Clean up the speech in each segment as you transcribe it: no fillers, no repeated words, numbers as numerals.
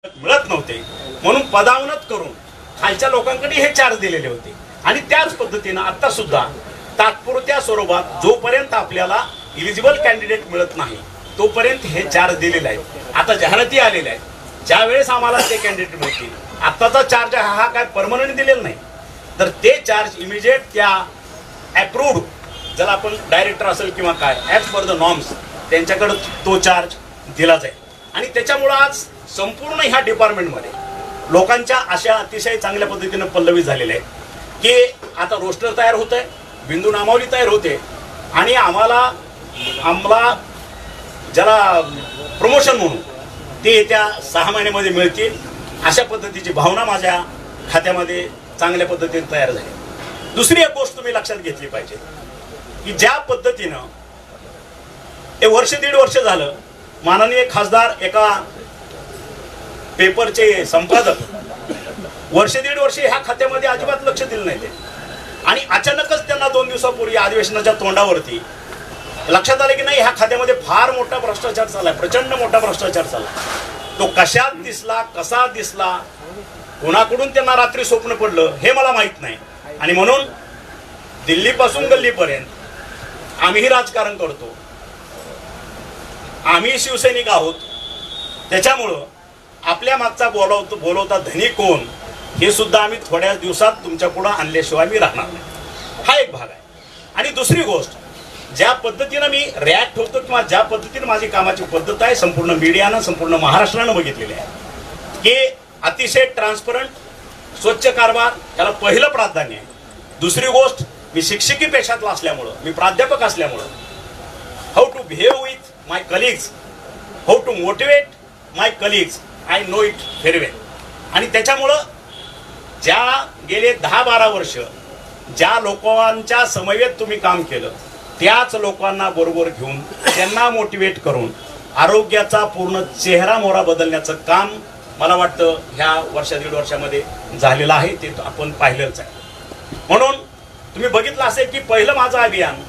मिळत नव्हते म्हणून पदावनत करून खालच्या लोकांकडे हे चार्ज दिलेले होते. आणि त्याच पद्धतीनं आता सुद्धा तात्पुरत्या स्वरूपात जोपर्यंत आपल्याला इलिजिबल कॅन्डिडेट मिळत नाही तोपर्यंत हे चार्ज दिलेले आहेत. आता जाहिराती आलेल्या आहेत, ज्या वेळेस आम्हाला ते कॅन्डिडेट मिळतील, आत्ताचा चार्ज हा काय परमनंट दिलेला नाही, तर ते चार्ज इमिजिएट त्या अप्रूव्ड, जर आपण डायरेक्टर असेल किंवा काय ॲज पर द नॉर्म्स त्यांच्याकडे तो चार्ज दिला जाईल. आणि त्याच्यामुळं आज संपूर्ण ह्या डिपार्टमेंटमध्ये लोकांच्या अशा अतिशय चांगल्या पद्धतीनं पल्लवी झालेल्या आहेत की आता रोस्टर तयार होत आहे, बिंदू नामावली तयार होते आणि आम्हाला ज्याला प्रमोशन म्हणून ते येत्या 6 महिन्यामध्ये मिळतील अशा पद्धतीची भावना माझ्या खात्यामध्ये चांगल्या पद्धतीने तयार झाली. दुसरी एक गोष्ट तुम्ही लक्षात घेतली पाहिजे की ज्या पद्धतीनं हे वर्ष दीड वर्ष झालं माननीय खासदार एका पेपरचे संपादक वर्ष दीड वर्ष ह्या खात्यामध्ये अजिबात लक्ष दिलं नाही ते. आणि अचानकच त्यांना 2 दिवसापूर्वी अधिवेशनाच्या तोंडावरती लक्षात आलं की नाही ह्या खात्यामध्ये फार मोठा भ्रष्टाचार चाललाय, प्रचंड मोठा भ्रष्टाचार चालला. तो कशात दिसला, कसा दिसला, कोणाकडून त्यांना रात्री स्वप्न पडलं हे मला माहित नाही. आणि म्हणून दिल्लीपासून गल्लीपर्यंत आम्हीही राजकारण करतो, आम्ही शिवसैनिक आहोत. त्याच्यामुळं आपल्या मागचा बोलवता धनी कोण हे सुद्धा आम्ही थोड्या दिवसात तुमच्या पुढे आणल्याशिवाय मी राहणार नाही. हा एक भाग आहे. आणि दुसरी गोष्ट, ज्या पद्धतीनं मी रिॲक्ट होतो किंवा ज्या पद्धतीनं माझी कामाची पद्धत आहे संपूर्ण मीडियानं संपूर्ण महाराष्ट्रानं बघितलेली आहे की अतिशय ट्रान्सपरंट स्वच्छ कारभार याला पहिलं प्राधान्य आहे. दुसरी गोष्ट, मी शिक्षकी पेशातला असल्यामुळं, मी प्राध्यापक असल्यामुळं how to behave with my colleagues, how to motivate my colleagues, I know it very well. आणि त्याच्यामुळं ज्या गेले 10-12 वर्ष ज्या लोकांच्या समवेत तुम्ही काम केलं त्याच लोकांना बरोबर घेऊन त्यांना मोटिवेट करून आरोग्याचा पूर्ण चेहरा मोहरा बदलण्याचं काम मला वाटतं ह्या दीड वर्षामध्ये झालेलं आहे. ते आपण पाहिलंच आहे. म्हणून तुम्ही बघितलं असेल की पहिलं माझं अभियान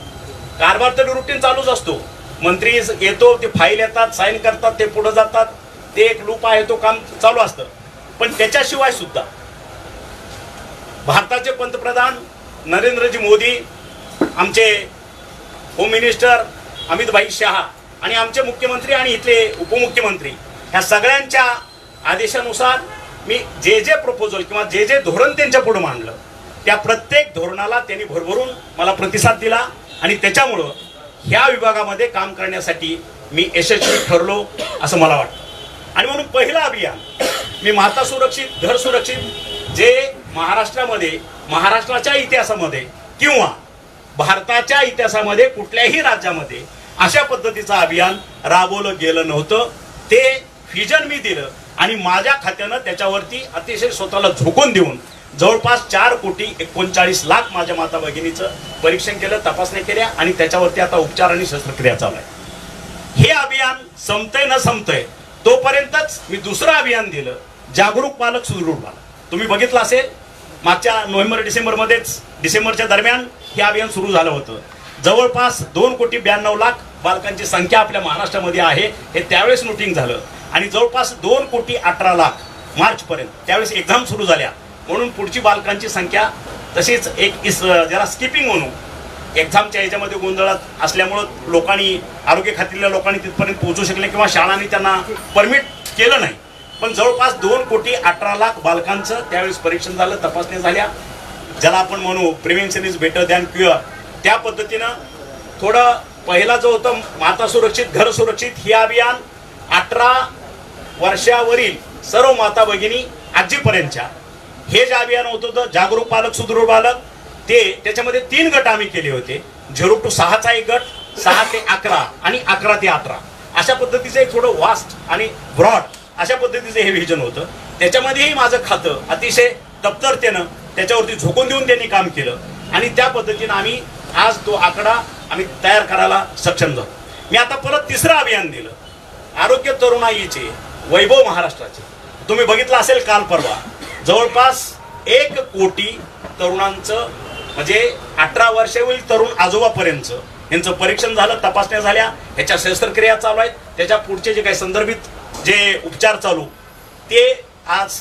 कारभार तरी रुटीन चालूच असतो, मंत्री येतो, ते फाईल येतात, साईन करतात, ते पुढे जातात, ते एक लूप आहे तो काम चालू असतं. पण त्याच्याशिवाय सुद्धा भारताचे पंतप्रधान नरेंद्रजी मोदी, आमचे होम मिनिस्टर अमित भाई शहा आणि आमचे मुख्यमंत्री आणि इथले उपमुख्यमंत्री ह्या सगळ्यांच्या आदेशानुसार मी जे जे प्रपोजल किंवा जे जे धोरण त्यांच्या पुढे मांडलं त्या प्रत्येक धोरणाला त्यांनी भरभरून मला प्रतिसाद दिला. आणि त्याच्यामुळं ह्या विभागामध्ये काम करण्यासाठी मी यशस्वी ठरलो असं मला वाटतं. आणि म्हणून पहिलं अभियान मी माता सुरक्षित घर सुरक्षित जे महाराष्ट्रामध्ये, महाराष्ट्राच्या इतिहासामध्ये किंवा भारताच्या इतिहासामध्ये कुठल्याही राज्यामध्ये अशा पद्धतीचं अभियान राबवलं गेलं नव्हतं. ते व्हिजन मी दिलं आणि माझ्या खात्यानं त्याच्यावरती अतिशय स्वतःला झोकून देऊन जवळपास 4,39,00,000 माझ्या माता भगिनीचं परीक्षण केलं, तपासण्या केल्या आणि त्याच्यावरती आता उपचार आणि शस्त्रक्रिया चालू आहे. हे अभियान संपतंय न संपतंय तोपर्यंतच मी दुसरं अभियान दिलं, जागरूक पालक सुदृढ पालक. तुम्ही बघितलं असेल मागच्या डिसेंबरच्या दरम्यान हे अभियान सुरू झालं होतं. जवळपास 2,92,00,000 बालकांची संख्या आपल्या महाराष्ट्रामध्ये आहे हे त्यावेळेस नोटिंग झालं. आणि जवळपास 2,18,00,000 मार्चपर्यंत त्यावेळेस एक्झाम सुरू झाल्या म्हणून पुढची बालकांची संख्या तशीच ज्याला स्किपिंग म्हणून एक्झामच्या ह्याच्यामध्ये गोंधळात असल्यामुळं लोकांनी, आरोग्य खात्यातल्या लोकांनी तिथपर्यंत पोहोचू शकले किंवा शाळांनी त्यांना परमिट केलं नाही. पण जवळपास 2,18,00,000 बालकांचं त्यावेळेस परीक्षण झालं, तपासण्या झाल्या, ज्याला आपण म्हणू prevention is better than cure. त्या पद्धतीनं थोडं पहिला जो होतं माता सुरक्षित घर सुरक्षित हे अभियान 18 वर्षावरील सर्व माता भगिनी आजीपर्यंतच्या हे जे अभियान होतं जागरूक पालक सुदृढ पालक, ते त्याच्यामध्ये 3 गट आम्ही केले होते. 0 to 6चा एक गट, 6 ते 11 आणि 11 ते 18 अशा पद्धतीचं एक थोडं वास्ट आणि ब्रॉड अशा पद्धतीचं हे व्हिजन होतं. त्याच्यामध्येही माझं खातं अतिशय तत्परतेनं त्याच्यावरती झोकून देऊन त्यांनी काम केलं आणि त्या पद्धतीनं आम्ही आज तो आकडा आम्ही तयार करायला सक्षम झालो. मी आता परत 3रं अभियान दिलं, आरोग्य तरुणाईचे वैभव महाराष्ट्राचे. तुम्ही बघितलं असेल काल परवा जवळपास 1 कोटी तरुणांचं म्हणजे 18 वर्षावरील तरुण आजोबापर्यंत यांचं परीक्षण झालं, तपासण्या झाल्या, ह्याच्या शस्त्रक्रिया चालू आहेत, त्याच्या पुढचे जे काही संदर्भित जे उपचार चालू ते आज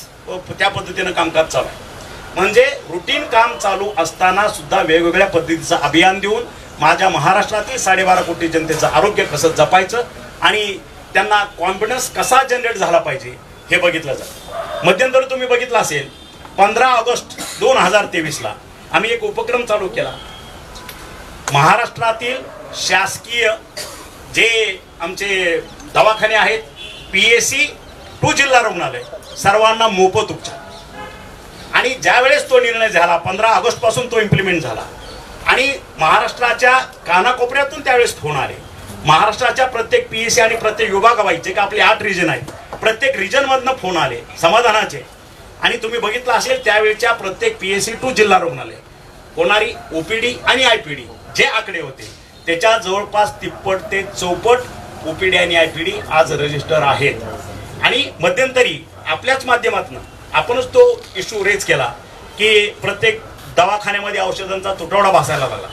त्या पद्धतीनं कामकाज चालू आहे. म्हणजे रुटीन काम चालू असताना सुद्धा वेगवेगळ्या पद्धतीचं अभियान देऊन माझ्या महाराष्ट्रातील 12.5 कोटी जनतेचं आरोग्य कसं जपायचं आणि त्यांना कॉन्फिडन्स कसा जनरेट झाला पाहिजे हे बघितलं जातं. मध्यंतरी तुम्ही बघितलं असेल 15 ऑगस्ट 2023ला आम्ही एक उपक्रम चालू केला. महाराष्ट्रातील शासकीय जे आमचे दवाखाने आहेत, PSC टू जिल्हा रुग्णालय, सर्वांना मोफत उपचार. आणि ज्यावेळेस तो निर्णय झाला 15 ऑगस्ट पासून तो इम्प्लिमेंट झाला आणि महाराष्ट्राच्या कानाकोपऱ्यातून त्यावेळेस फोन आले. महाराष्ट्राच्या प्रत्येक PSC आणि प्रत्येक विभागावाईज जे का आपले 8 रिजन आहेत, प्रत्येक रिजन मधनं फोन आले समाधानाचे. आणि तुम्ही बघितलं असेल त्यावेळेच्या प्रत्येक PSC टू जिल्हा रुग्णालय होणारी OPD आणि IPD जे आकडे होते त्याच्या जवळपास 33 ते 34 OPD आणि IPD आज रजिस्टर आहेत. आणि मध्यंतरी आपल्याच माध्यमातून आपणच तो इश्यू रेज केला की प्रत्येक दवाखान्यामध्ये औषधांचा तुटवडा भासायला लागला.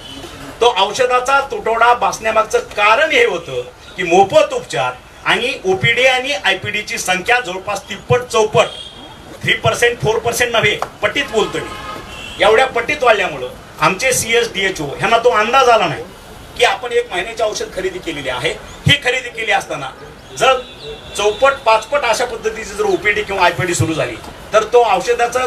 तो औषधाचा तुटवडा भासण्यामागचं कारण हे होतं की मोफत उपचार आणि OPD आणि IPDची संख्या जवळपास 33-34 3% 4% नव्हे, पटीत बोलतो मी. एवढ्या पटीत वाढल्यामुळं आमचे CSDHO ह्यांना तो अंदाज आला नाही की आपण 1 महिन्याची औषध खरेदी केलेली आहे. ही खरेदी केली असताना जर 4-5 अशा पद्धतीची जर OPD किंवा IPD सुरू झाली तर तो औषधाचं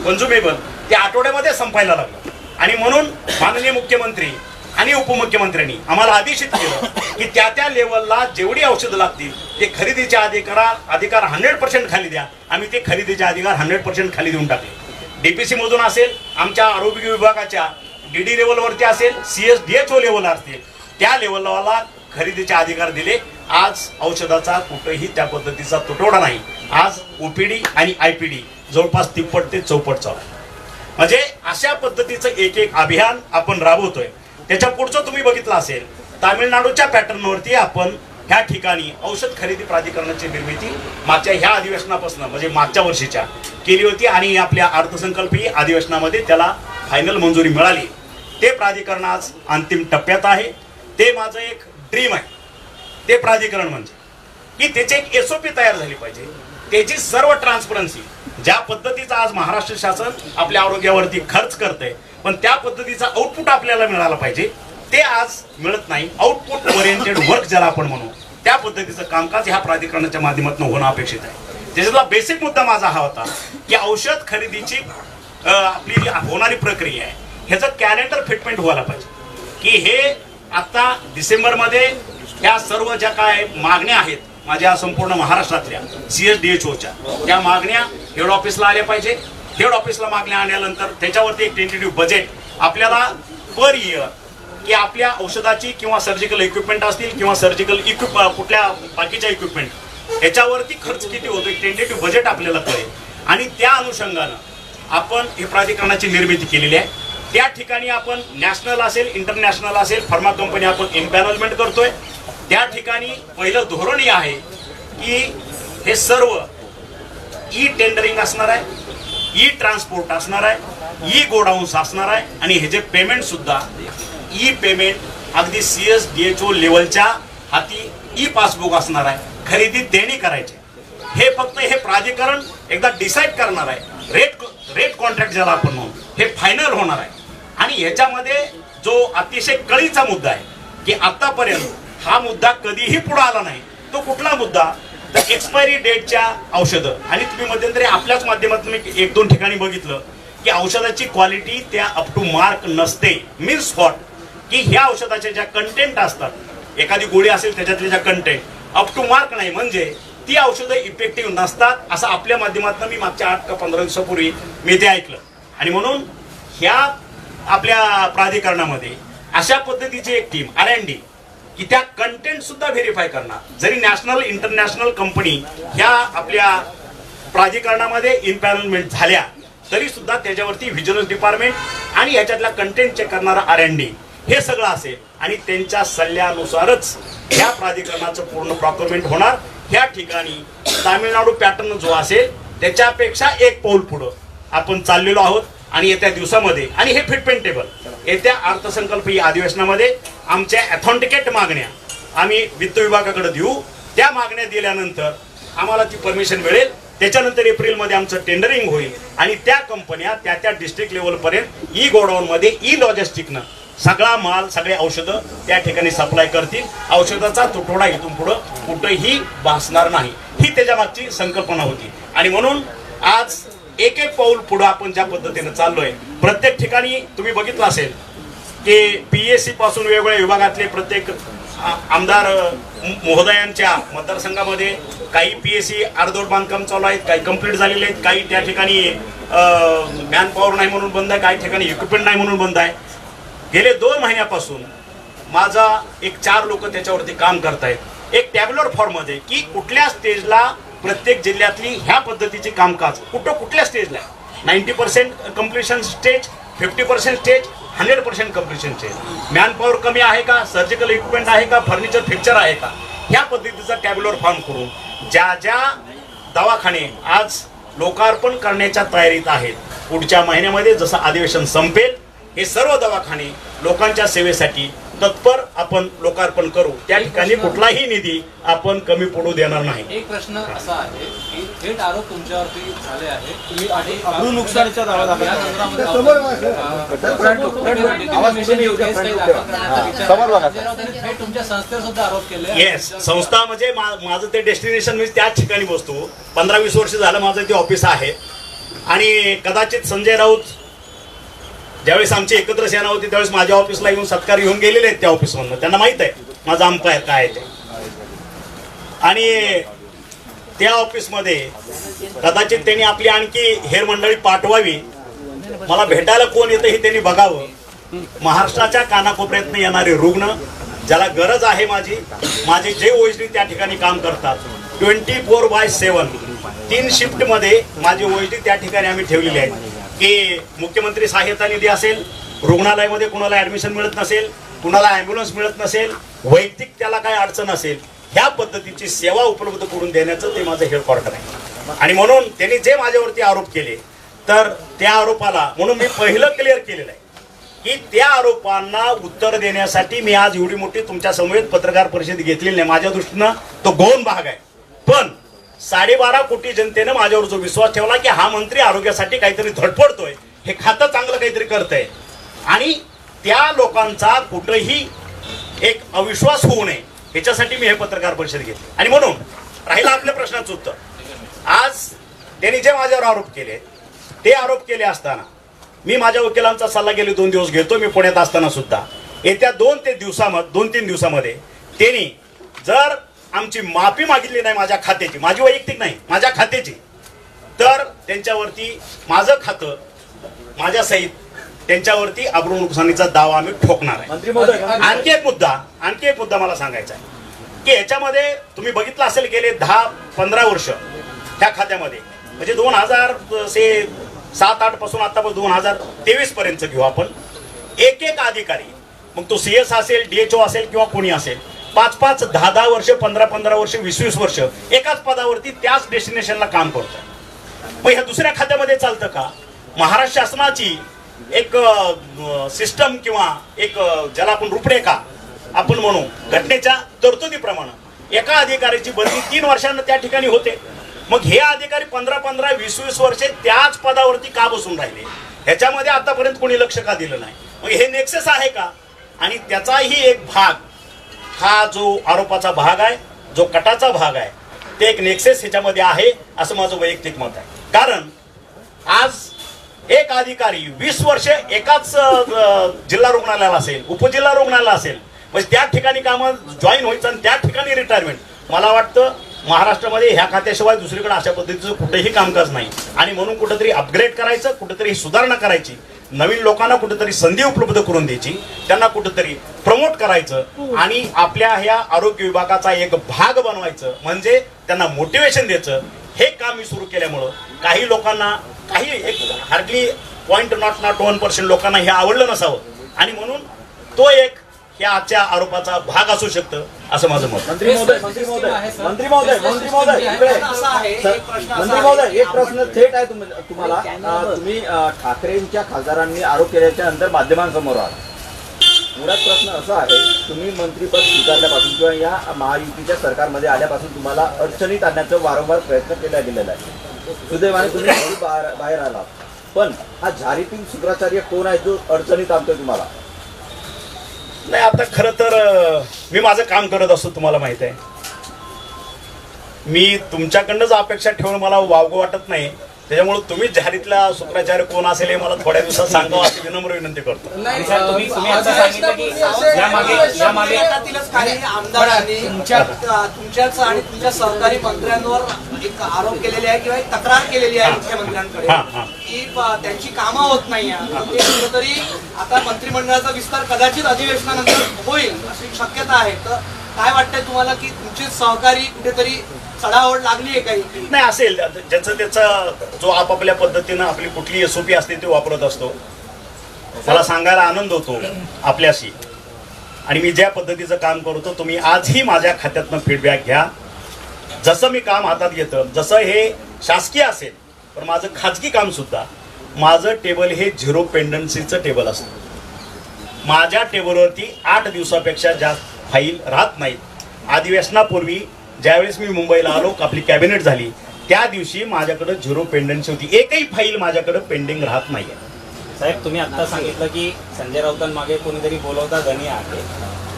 कंझ्युमेबल त्या आठवड्यामध्ये संपायला लागलं. आणि म्हणून माननीय मुख्यमंत्री आणि उपमुख्यमंत्र्यांनी आम्हाला आदेशित केलं की त्या लेवलला जेवढी औषधं लागतील ते खरेदीचे अधिकार 100% खाली द्या. आम्ही ते खरेदीचे अधिकार 100% खाली देऊन टाकले. DPC मधून असेल, आमच्या आरोग्य विभागाच्या DD लेवलवरती असेल, CSDHO लेवल असतील, त्या लेवलला खरेदीचे अधिकार दिले. आज औषधाचा कुठेही त्या पद्धतीचा तुटवडा नाही. आज OPD आणि IPD जवळपास 33 ते 34 चालू आहे. म्हणजे अशा पद्धतीचं एक अभियान आपण राबवतोय. त्याच्या पुढचं तुम्ही बघितलं असेल तामिळनाडूच्या पॅटर्नवरती आपण ह्या ठिकाणी औषध खरेदी प्राधिकरणाची निर्मिती मागच्या ह्या अधिवेशनापासून म्हणजे मागच्या वर्षीच्या केली होती आणि आपल्या अर्थसंकल्पीय अधिवेशनामध्ये त्याला फायनल मंजुरी मिळाली. ते प्राधिकरण आज अंतिम टप्प्यात आहे. ते माझं एक ड्रीम आहे. ते प्राधिकरण म्हणजे की त्याची एक SOP तयार झाली पाहिजे. त्याची सर्व ट्रान्सपरन्सी ज्या पद्धतीचा आज महाराष्ट्र शासन आपल्या आरोग्यावरती खर्च करतंय पण त्या पद्धतीचा आउटपुट आपल्याला मिळाला पाहिजे. ते आज मिळत नाही. आउटपुट ओरिएंटेड वर्क ज्याला आपण म्हणू त्या पद्धतीचं कामकाज ह्या प्राधिकरणाच्या माध्यमातून होणं अपेक्षित आहे. त्याच्यातला बेसिक मुद्दा माझा हा होता की औषध खरेदीची आपली जी होणारी प्रक्रिया आहे ह्याचं कॅलेंडर फिटमेंट व्हायला पाहिजे. की हे आता डिसेंबरमध्ये ह्या सर्व ज्या काय मागण्या आहेत माझ्या संपूर्ण महाराष्ट्रातल्या CSDHOच्या त्या मागण्या हेड ऑफिसला आल्या पाहिजे. हेड ऑफिसला मागण्या आल्यानंतर त्याच्यावरती एक टेंटेटिव्ह बजेट आपल्याला पर इयर की आपल्या औषधाची किंवा सर्जिकल इक्विपमेंट असतील किंवा सर्जिकल कुठल्या बाकीच्या इक्विपमेंट ह्याच्यावरती खर्च किती होतो एक टेंटेटिव्ह बजेट आपल्याला कळेल. आणि त्या अनुषंगानं आपण हे प्राधिकरणाची निर्मिती केलेली आहे. त्या ठिकाणी आपण नॅशनल असेल, इंटरनॅशनल असेल, फार्मा कंपनी आपण इम्पॅनलमेंट करतोय. त्या ठिकाणी पहिलं धोरण हे आहे की हे सर्व टेंडरिंग असणार आहे, ट्रान्सपोर्ट असणार आहे, गोडाऊन्स असणार आहे आणि हे जे पेमेंट सुद्धा पेमेंट अगदी CSDHO लेवलच्या हाती पासबुक असणार आहे. खरेदी देणी करायची हे फक्त हे प्राधिकरण एकदा डिसाईड करणार आहे. रेट कॉन्ट्रॅक्ट ज्याला आपण म्हणू हे फायनल होणार आहे. आणि ह्याच्यामध्ये जो अतिशय कळीचा मुद्दा आहे की आतापर्यंत हा मुद्दा कधीही पुढे आला नाही. तो कुठला मुद्दा तर एक्सपायरी डेटच्या औषधं. आणि तुम्ही मध्यंतरी आपल्याच माध्यमातून 1-2 ठिकाणी बघितलं की औषधाची क्वालिटी त्या अप टू मार्क नसते. मीन्स व्हॉट की ह्या औषधाच्या ज्या कंटेंट असतात एखादी गोळी असेल त्याच्यातले ज्या कंटेंट अप टू मार्क नाही म्हणजे ती औषधं इफेक्टिव्ह नसतात असं आपल्या माध्यमातून मी मागच्या 8 का 15 दिवसापूर्वी मी ते ऐकलं. आणि म्हणून ह्या आपल्या प्राधिकरणामध्ये अशा पद्धतीची एक टीम R&D की त्या कंटेंट सुद्धा व्हेरीफाय करणार. जरी नॅशनल इंटरनॅशनल कंपनी ह्या आपल्या प्राधिकरणामध्ये इम्पॅनलमेंट झाल्या तरी सुद्धा त्याच्यावरती व्हिजिलन्स डिपार्टमेंट आणि ह्याच्यातला कंटेंट चेक करणारा R&D हे सगळं असेल आणि त्यांच्या सल्ल्यानुसारच ह्या प्राधिकरणाचं पूर्ण प्रॉक्युरमेंट होणार. ह्या ठिकाणी तामिळनाडू पॅटर्न जो असेल त्याच्यापेक्षा एक पाऊल पुढं आपण चाललेलो आहोत. आणि येत्या दिवसामध्ये आणि हे फिटमेंट टेबल येत्या अर्थसंकल्पीय अधिवेशनामध्ये आमच्या ऑथेंटिकेट मागण्या आम्ही वित्त विभागाकडे देऊ. त्या मागण्या दिल्यानंतर आम्हाला ती परमिशन मिळेल त्याच्यानंतर एप्रिलमध्ये आमचं टेंडरिंग होईल आणि त्या कंपन्या त्या डिस्ट्रिक्ट लेवलपर्यंत ई गोडाऊनमध्ये ई लॉजिस्टिकनं सगळा माल सगळे औषधं त्या ठिकाणी सप्लाय करतील. औषधाचा तुटवडा इथून पुढं कुठेही भासणार नाही, ही त्याच्या मागची संकल्पना होती. आणि म्हणून आज एक एक पाऊल पुढं आपण ज्या पद्धतीने चाललोय, प्रत्येक ठिकाणी तुम्ही बघितलं असेल की पीएससी पासून वेगवेगळ्या विभागातले प्रत्येक आमदार महोदयांच्या मतदारसंघामध्ये काही पीएससी अर्धवट बांधकाम चालू आहेत, काही कंप्लीट झालेले आहेत, काही त्या ठिकाणी मॅन पॉवर नाही म्हणून बंद आहे, काही ठिकाणी इक्विपमेंट नाही म्हणून बंद आहे. गेले 2 महिन्यापासून माझा एक 4 लोक त्याच्यावरती काम करतायत, एक टॅब्युलर फॉर्म मध्ये की कुठल्या स्टेजला प्रत्येक जिल्ह्यातली ह्या पद्धतीचे कामकाज कुठल्या स्टेजला आहे. 90% completion stage, 50% stage, 100% completion stage. Man power कमी आहे का, सर्जिकल इक्विपमेंट आहे का, फर्निचर फिक्चर आहे का, ह्या पद्धतीचा टॅब्युलर फॉर्म करून ज्या दवाखाने आज लोकार्पण करण्याच्या तयारीत आहेत, पुढच्या महिन्यामध्ये जसं अधिवेशन संपेल हे सर्व दवाखाने लोकांच्या सेवेसाठी तत्पर आपण लोकार्पण करू. त्या ठिकाणी कुठलाही निधी आपण कमी पडू देणार नाही. एक प्रश्न असा आहे की थेट आरोप तुमच्यावरती झाले आहेत, तुम्ही आणि अब्रू नुकसानीचा दावा दाखल थेट तुमच्या संस्थेवर सुद्धा आरोप केले. येस, संस्था म्हणजे माझं ते डेस्टिनेशन मी त्याच ठिकाणी बसतो. 15-20 वर्ष झालं माझं ते ऑफिस आहे. आणि कदाचित संजय राऊत ज्यावेळेस आमची एकत्र सेना होती त्यावेळेस माझ्या ऑफिसला येऊन सत्कार घेऊन गेलेले आहेत त्या ऑफिसमधून. त्यांना माहित आहे माझा अंपायर काय आहे ते. आणि त्या ऑफिसमध्ये कदाचित त्यांनी आपली आणखी हेर मंडळी पाठवावी, मला भेटायला कोण येतं हे त्यांनी बघावं. महाराष्ट्राच्या कानाकोपऱ्यातनं येणारे रुग्ण ज्याला गरज आहे माझे जे ओएसडी त्या ठिकाणी काम करतात 24/7 3 शिफ्टमध्ये माझे ओएसडी त्या ठिकाणी आम्ही ठेवलेले आहेत की मुख्यमंत्री सहाय्यता निधी असेल, रुग्णालयामध्ये कुणाला ऍडमिशन मिळत नसेल, कुणाला ॲम्ब्युलन्स मिळत नसेल, वैयक्तिक त्याला काय अडचण असेल, ह्या पद्धतीची सेवा उपलब्ध करून देण्याचं ते माझं हेडक्वार्टर आहे. आणि म्हणून त्यांनी जे माझ्यावरती आरोप केले तर त्या आरोपाला म्हणून मी पहिलं क्लिअर केलेलं आहे की त्या आरोपांना उत्तर देण्यासाठी मी आज एवढी मोठी तुमच्या समवेत पत्रकार परिषद घेतलेली नाही. माझ्या दृष्टीनं तो गौण भाग आहे. पण 12.5 कोटी जनतेनं माझ्यावर जो विश्वास ठेवला की हा मंत्री आरोग्यासाठी काहीतरी धडपडतोय, हे खातं चांगलं काहीतरी करतंय, आणि त्या लोकांचा कुठेही एक अविश्वास होऊ नये ह्याच्यासाठी मी हे पत्रकार परिषद घेतली. आणि म्हणून राहिला आपल्या प्रश्नाचं उत्तर. आज त्यांनी जे माझ्यावर आरोप केले ते आरोप केले असताना मी माझ्या वकिलांचा सल्ला गेले 2 दिवस घेतो. मी पुण्यात असताना सुद्धा येत्या 2-3 दिवसामध्ये त्यांनी जर आमची माफी मागितली नाही माझ्या खात्याची, माझी वैयक्तिक नाही, माझ्या खात्याची, तर त्यांच्यावरती माझं खातं माझ्या सहित त्यांच्यावरती अब्रू नुकसानीचा दावा आम्ही ठोकणार आहे. आणखी एक मुद्दा मला सांगायचा आहे की याच्यामध्ये तुम्ही बघितलं असेल गेले 10-15 वर्ष त्या खात्यामध्ये म्हणजे 2007-8 पासून आतापासून 2023 पर्यंत घेऊ आपण, एक अधिकारी, मग तो CS असेल, DHO असेल किंवा कोणी असेल, 5-5, 10-10 वर्ष, 15-15 वर्ष, 20-20 वर्ष एकाच पदावरती त्याच डेस्टिनेशनला काम करतोय. मग ह्या दुसऱ्या खात्यामध्ये चालतं का? महाराष्ट्र शासनाची एक सिस्टम किंवा एक ज्याला आपण रूपरेखा आपण म्हणू घटनेच्या तरतुदीप्रमाणे एका अधिकाऱ्याची बदली 3 वर्षांना त्या ठिकाणी होते. मग हे अधिकारी 15-15, 20-20 वर्षे त्याच पदावरती का बसून राहिले, ह्याच्यामध्ये आतापर्यंत कोणी लक्ष का दिलं नाही? मग हे नेक्सस आहे का? आणि त्याचाही एक भाग, हा जो आरोपाचा भाग आहे, जो कटाचा भाग आहे, ते एक नेक्सेस ह्याच्यामध्ये आहे असं माझं वैयक्तिक मत आहे. कारण आज एक अधिकारी 20 वर्ष एकाच जिल्हा रुग्णालयाला असेल, उपजिल्हा रुग्णालयाला असेल, म्हणजे त्या ठिकाणी कामं जॉईन व्हायचं आणि त्या ठिकाणी रिटायरमेंट. मला वाटतं महाराष्ट्रामध्ये ह्या खात्याशिवाय दुसरीकडे अशा पद्धतीचं कुठेही कामकाज नाही. आणि म्हणून कुठेतरी अपग्रेड करायचं, कुठेतरी सुधारणा करायची, नवीन लोकांना कुठेतरी संधी उपलब्ध करून द्यायची, त्यांना कुठेतरी प्रमोट करायचं आणि आपल्या ह्या आरोग्य विभागाचा एक भाग बनवायचं, म्हणजे त्यांना मोटिवेशन द्यायचं. हे काम मी सुरू केल्यामुळं काही लोकांना, काही एक हार्डली 0.01% लोकांना हे आवडलं नसावं, आणि म्हणून तो एक ह्या आजच्या आरोपाचा भाग असू शकतं असं माझं मत. मंत्री महोदय, एक प्रश्न थेट आहे तुम्हाला. तुम्ही ठाकरेंच्या खासदारांनी आरोप केल्याच्या नंतर माध्यमांसमोर आला. मुळात प्रश्न असा आहे, तुम्ही मंत्रीपद स्वीकारल्यापासून किंवा या महायुतीच्या सरकारमध्ये आल्यापासून तुम्हाला अडचणीत आणण्याचा वारंवार प्रयत्न केला गेलेला आहे. सुदैवाने तुम्ही घरी बाहेर आलात, पण हा झारीतील शुक्राचार्य कोण आहे जो अडचणीत आणतोय तुम्हाला? नाही, आता खरं तर मी माझं काम करत असतो, तुम्हाला माहित आहे. मी तुमच्याकडनंच अपेक्षा ठेवून मला वावगं वाटत नाही. त्याच्यामुळे तुम्ही जाहीरीतला शुक्राचार्य कोण असेल हे मला थोड्या दिवसात सांगावं अशी विनम्र विनंती करतो. आणि सर, तुम्ही आता सांगितलं की यामागे काही आमदारांनी तुमच्याच आणि तुमच्या सहकारी मंत्र्यांवर एक आरोप केलेले आहे किंवा एक तक्रार केलेली आहे मुख्यमंत्र्यांकडे की त्यांची कामं होत नाही. ते कुठेतरी आता मंत्रिमंडळाचा विस्तार कदाचित अधिवेशनानंतर होईल अशी शक्यता आहे. तर काय वाटतंय तुम्हाला की तुमचे सहकारी कुठेतरी चढाओढ लागली आहे काही? नाही, असेल ज्याचं त्याचा जो आपापल्या पद्धतीनं आपली कुठली SOP असते ते वापरत असतो. मला सांगायला आनंद होतो आपल्याशी, आणि मी ज्या पद्धतीचं काम करतो तुम्ही आजही माझ्या खात्यातनं फीडबॅक घ्या. जसं मी काम हातात घेतं, जसं हे शासकीय असेल पण माझं खाजगी काम सुद्धा, माझं टेबल हे 0 पेंडन्सीचं टेबल असतं. माझ्या टेबलवरती 8 दिवसापेक्षा जास्त फाईल राहत नाहीत. अधिवेशनापूर्वी ज्यावेळेस मी मुंबईला आलो, आपली कॅबिनेट झाली, त्या दिवशी माझ्याकडे 0 पेंडन्सी होती. एकही फाईल माझ्याकडे पेंडिंग राहत नाहीये. साहेब, तुम्ही आता सांगितलं की संजय राऊतांमागे कोणीतरी बोलवता धनी आहे,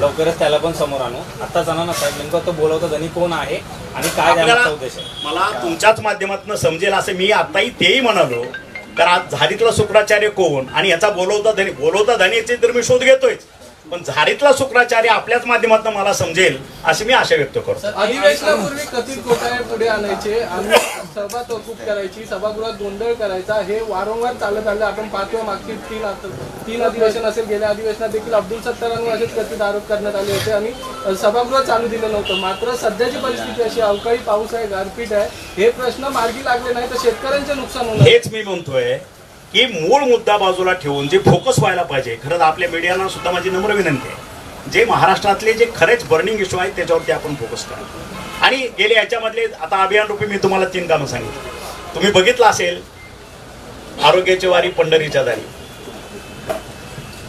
लवकरच त्याला पण समोर आणू. आत्ताच आणा ना साहेब, नेमकं तो बोलवता धनी कोण आहे आणि काय त्याचा उद्देश आहे? मला तुमच्याच माध्यमातून समजेल असं मी आताही तेही म्हणालो. तर आज झारीतला शुक्राचार्य कोण आणि याचा बोलवता धनीचे तर मी शोध घेतोय, पण झारीतला शुक्राचार्य आपल्याच माध्यमातून मला समजेल अशी मी आशा व्यक्त करतो. अधिवेशनापूर्वी कथित घोटाळे पुढे आणायचे आणि सभा तहकूब करायची, सभागृहात गोंधळ करायचा, हे वारंवार चालत आलं. आपण पाहतोय मागची तीन अधिवेशन असेल, गेल्या अधिवेशनात देखील अब्दुल सत्तारांवर असेच कथित आरोप करण्यात आले होते आणि सभागृह चालू दिलं नव्हतं. मात्र सध्याची परिस्थिती अशी, अवकाळी पाऊस आहे, गारपीट आहे, हे प्रश्न मार्गी लागले नाही तर शेतकऱ्यांचे नुकसान होणार. हेच मी म्हणतोय की मूळ मुद्दा बाजूला ठेवून जे फोकस व्हायला पाहिजे, खरंच आपल्या मीडियाला सुद्धा माझी नम्र विनंती आहे, जे महाराष्ट्रातले जे खरेच बर्निंग इश्यू आहेत त्याच्यावरती आपण फोकस करा. आणि गेले याच्यामधले आता अभियान रूपी मी तुम्हाला 3 कामं सांगितली. तुम्ही बघितलं असेल, आरोग्याची वारी पंढरीच्या दारी,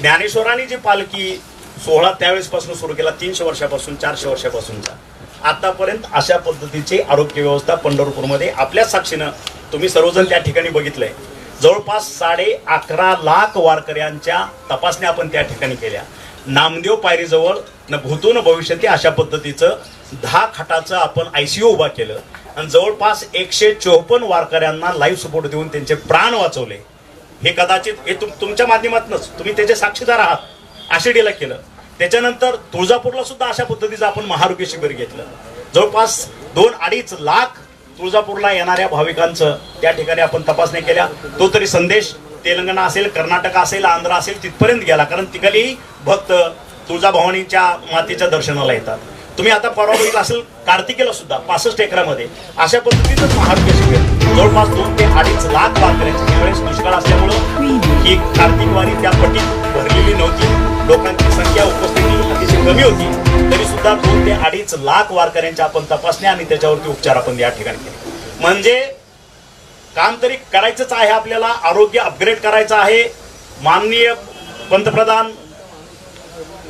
ज्ञानेश्वरांनी जी पालखी सोहळा त्यावेळेसपासून सुरू केला, 300 वर्षापासून 400 वर्षापासूनचा आतापर्यंत अशा पद्धतीची आरोग्य व्यवस्था पंढरपूरमध्ये आपल्याच साक्षीनं तुम्ही सर्वजण त्या ठिकाणी बघितलंय. जवळपास 11.5 लाख वारकऱ्यांच्या तपासण्या आपण त्या ठिकाणी केल्या. नामदेव पायरीजवळ न भूतो न भविष्यती अशा पद्धतीचं 10 खाटाचं आपण ICU उभा केलं आणि जवळपास 154 वारकऱ्यांना लाईव्ह सपोर्ट देऊन त्यांचे प्राण वाचवले. हे कदाचित हे तुमच्या माध्यमातूनच तुम्ही त्याचे साक्षीदार आहात. आषाढीला केलं, त्याच्यानंतर तुळजापूरला सुद्धा अशा पद्धतीचं आपण महारोग्य शिबिर घेतलं. जवळपास 2-2.5 लाख तुळजापूरला येणाऱ्या भाविकांचं त्या ठिकाणी आपण तपासणी केल्या. तो तरी संदेश तेलंगणा असेल, कर्नाटक असेल, आंध्र असेल तिथपर्यंत गेला, कारण तिकडलेही भक्त तुळजाभवानीच्या मातेच्या दर्शनाला येतात. तुम्ही आता परवा बघितलं असेल कार्तिकेला सुद्धा 65 एकरामध्ये अशा पद्धतीचं महारोग्य शिबिर जवळपास 2 ते 2.5 लाख वारकऱ्यांची. त्यावेळेस दुष्काळ असल्यामुळं ही कार्तिक वारी त्या पटीत भरलेली नव्हती, लोकांची संख्या उपस्थिती अतिशय कमी होती, तरी सुद्धा 2 ते 2.5 लाख वारकऱ्यांच्या आपण तपासण्या आणि त्याच्यावरती उपचार आपण या ठिकाणी केले. म्हणजे काम तरी करायचंच आहे आपल्याला, आरोग्य अपग्रेड करायचं आहे. माननीय पंतप्रधान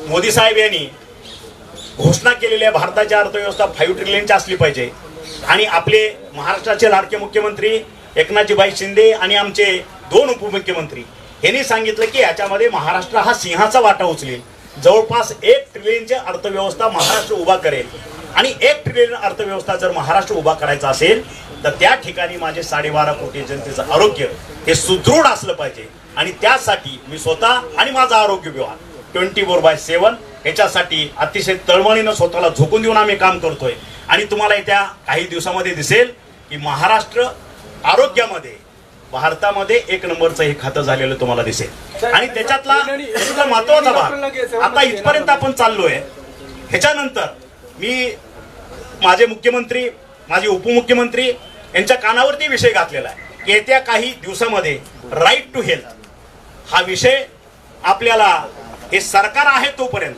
मोदी साहेब यांनी घोषणा केलेली आहे, भारताची अर्थव्यवस्था 5 ट्रिलियनची असली पाहिजे. आणि आपले महाराष्ट्राचे लाडके मुख्यमंत्री एकनाथजीभाई शिंदे आणि आमचे 2 उपमुख्यमंत्री यांनी सांगितलं की याच्यामध्ये महाराष्ट्र हा सिंहाचा वाटा उचलेल. जवळपास 1 ट्रिलियनची अर्थव्यवस्था महाराष्ट्र उभा करेल. आणि 1 ट्रिलियन अर्थव्यवस्था जर महाराष्ट्र उभा करायचा असेल तर त्या ठिकाणी माझे 12.5 कोटी जनतेचं आरोग्य हे सुदृढ असलं पाहिजे. आणि त्यासाठी मी स्वतः आणि माझा आरोग्य विभाग 24/7 ह्याच्यासाठी अतिशय तळमळीनं स्वतःला झोकून देऊन आम्ही काम करतोय. आणि तुम्हाला येत्या काही दिवसामध्ये दिसेल की महाराष्ट्र आरोग्यामध्ये भारतामध्ये 1 नंबरचं हे खातं झालेलं तुम्हाला दिसेल. आणि त्याच्यातला महत्वाचा भाग आता इथपर्यंत आपण चाललोय. ह्याच्यानंतर मी माझे मुख्यमंत्री, माझे उपमुख्यमंत्री यांच्या कानावरती विषय घातलेला आहे की येत्या काही दिवसामध्ये राईट टू हेल्थ हा विषय आपल्याला, हे सरकार आहे तोपर्यंत,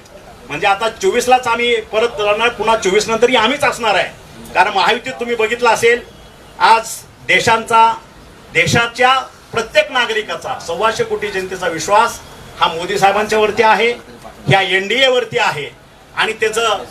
म्हणजे आता 24लाच आम्ही परत लढणार, पुन्हा 24 नंतरही आम्हीच असणार आहे. कारण महायुतीत तुम्ही बघितलं असेल, आज देशाच्या प्रत्येक नागरिकाचा 125 कोटी जनतेचा विश्वास हा मोदी साहेबांच्या वरती आहे, ह्या NDA वरती आहे. आणि त्याचं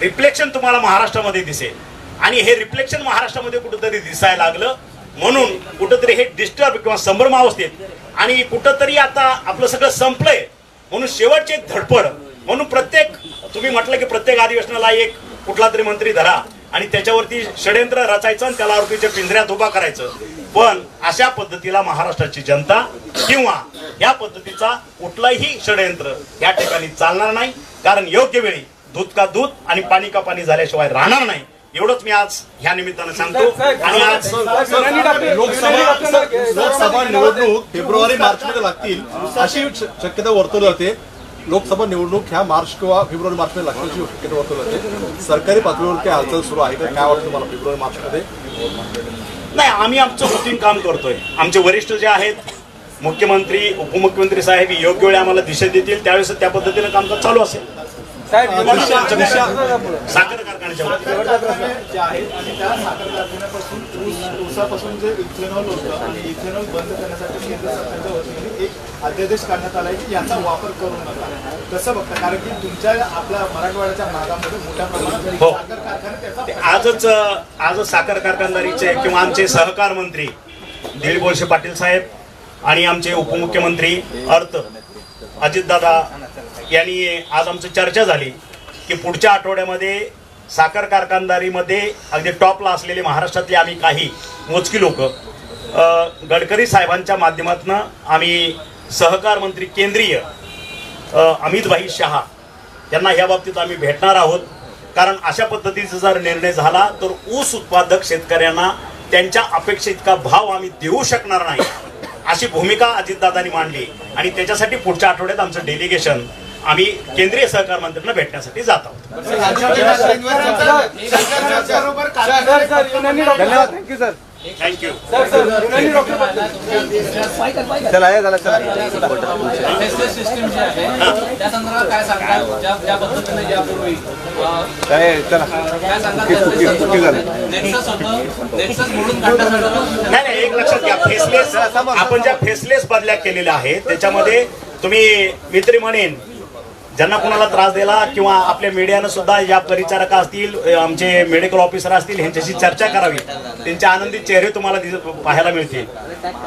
रिफ्लेक्शन तुम्हाला महाराष्ट्रामध्ये दिसेल. आणि हे रिफ्लेक्शन महाराष्ट्रामध्ये कुठेतरी दिसायला लागलं म्हणून कुठंतरी हे डिस्टर्ब किंवा संभ्रमावस्थेत आणि कुठंतरी आता आपलं सगळं संपलंय म्हणून शेवटची एक धडपड म्हणून प्रत्येक तुम्ही म्हटलं की प्रत्येक अधिवेशनाला एक कुठला तरी मंत्री धरा आणि त्याच्यावरती षड्यंत्र रचायचं आणि त्याला आरोपीच्या पिंजऱ्यात उभा करायचं. पण अशा पद्धतीला महाराष्ट्राची जनता किंवा या पद्धतीचा कुठलाही षड्यंत्र या ठिकाणी चालणार नाही. कारण योग्य वेळी दूध का दूध आणि पाणी का पाणी झाल्याशिवाय राहणार नाही. एवढंच मी आज ह्या निमित्तानं सांगतो. आणि आज लोकसभा निवडणूक फेब्रुवारी मार्च मध्ये लागतील अशी शक्यता वर्तवली जाते. लोकसभा निवडणूक ह्या मार्च किंवा फेब्रुवारी मार्च मध्ये लागतील अशी शक्यता वर्तवली जाते. सरकारी पातळीवर काही हालचाल सुरू आहे का? काय वाटतं तुम्हाला फेब्रुवारी मार्च मध्ये? नाही, आम्ही आमचं रुटीन काम करतोय. आमचे वरिष्ठ जे आहेत मुख्यमंत्री उपमुख्यमंत्री साहेब योग्य वेळी आम्हाला दिशा देतील त्यावेळेस त्या पद्धतीनं कामकाज चालू असेल. साखर कारखान्याच्या जे आहेत आणि त्या साखर कारखान्यापासून ऊसापासून जे इथेनॉल होतं आणि इथेनॉल बंद करण्यासाठी केंद्र सरकारच्या वतीने एक अध्यादेश काढण्यात आला आहे की याचा वापर करू नका. कसं बघता? कारण की तुमच्या आपल्या मराठवाड्याच्या भागामध्ये मोठ्या प्रमाणात साखर कारखाने आजच साखर कारखानदारीचे किंवा आमचे सहकार मंत्री दिलीप वळसे पाटील साहेब आणि आमचे उपमुख्यमंत्री अर्थ अजितदादा यांनी आज आमची चर्चा झाली की पुढच्या आठवड्यामध्ये साखर कारखानदारीमध्ये अगदी टॉपला असलेले महाराष्ट्रातले आम्ही काही मोजकी लोक गडकरी साहेबांच्या माध्यमातून आम्ही सहकार मंत्री केंद्रीय अमितभाई शहा यांना या बाबतीत आम्ही भेटणार आहोत. कारण अशा पद्धतीचा जर निर्णय झाला तर ऊस उत्पादक शेतकऱ्यांना त्यांच्या अपेक्षेइतका भाव आम्ही देऊ शकणार नाही अशी भूमिका अजितदादांनी मांडली. आणि त्याच्यासाठी पुढच्या आठवड्यात आमचं डेलिगेशन आम्ही केंद्रीय सहकार मंत्र्यांना भेटण्यासाठी जात आहोत. थँक्यू. सिस्टीम जी आहे त्या संदर्भात काय सांगताल? ज्या पद्धतीने यापूर्वी काय सांगताल? नेक्सस होतं, नेक्सस मोडून काढण्यासाठी नाही, एक लक्षात घ्या, फेसलेस आपण ज्या फेसलेस बदल्या केलेल्या आहेत त्याच्यामध्ये तुम्ही मित्री म्हणेन ज्यांना कोणाला त्रास दिला किंवा आपल्या मीडियानं सुद्धा या परिचारक असतील आमचे मेडिकल ऑफिसर असतील ह्यांच्याशी चर्चा करावी. त्यांचे आनंदित चेहरे तुम्हाला पाहायला मिळतील.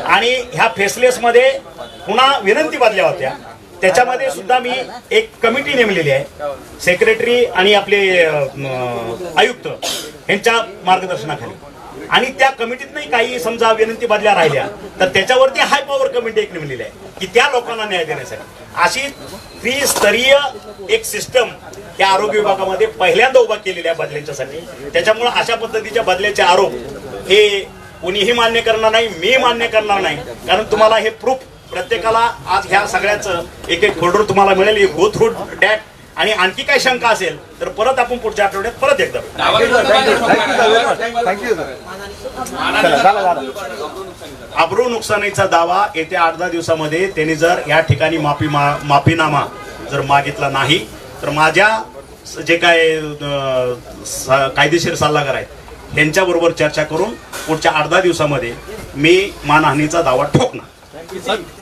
आणि ह्या फेसलेसमध्ये पुन्हा विनंती बदल्या होत्या त्याच्यामध्ये सुद्धा मी एक कमिटी नेमलेली आहे. सेक्रेटरी आणि आपले आयुक्त यांच्या मार्गदर्शनाखाली. आणि त्या कमिटीतनंही काही समजा विनंती बदल्या राहिल्या तर त्याच्यावरती हाय पॉवर कमिटी एक नेमलेली आहे की त्या लोकांना न्याय देण्यासाठी. अशी त्रिस्तरीय एक सिस्टम या आरोग्य विभागामध्ये पहिल्यांदा उभा केलेली आहे बदल्यांच्यासाठी. त्याच्यामुळे अशा पद्धतीच्या बदल्याचे आरोप हे कोणीही मान्य करणार नाही, मी मान्य करणार नाही. कारण तुम्हाला हे प्रूफ प्रत्येकाला आज ह्या सगळ्याचं एक एक फोल्डर तुम्हाला मिळेल. Go through that. आणि आणखी काही शंका असेल तर परत आपण पुढच्या आठवड्यात परत एकदा अब्रू नुकसानीचा दावा येत्या 8-10 दिवसामध्ये त्यांनी जर या ठिकाणी माफीनामा जर मागितला नाही तर माझ्या जे काय कायदेशीर सल्लागार आहेत यांच्याबरोबर चर्चा करून पुढच्या 8-10 दिवसामध्ये मी मानहानीचा दावा ठोकणार.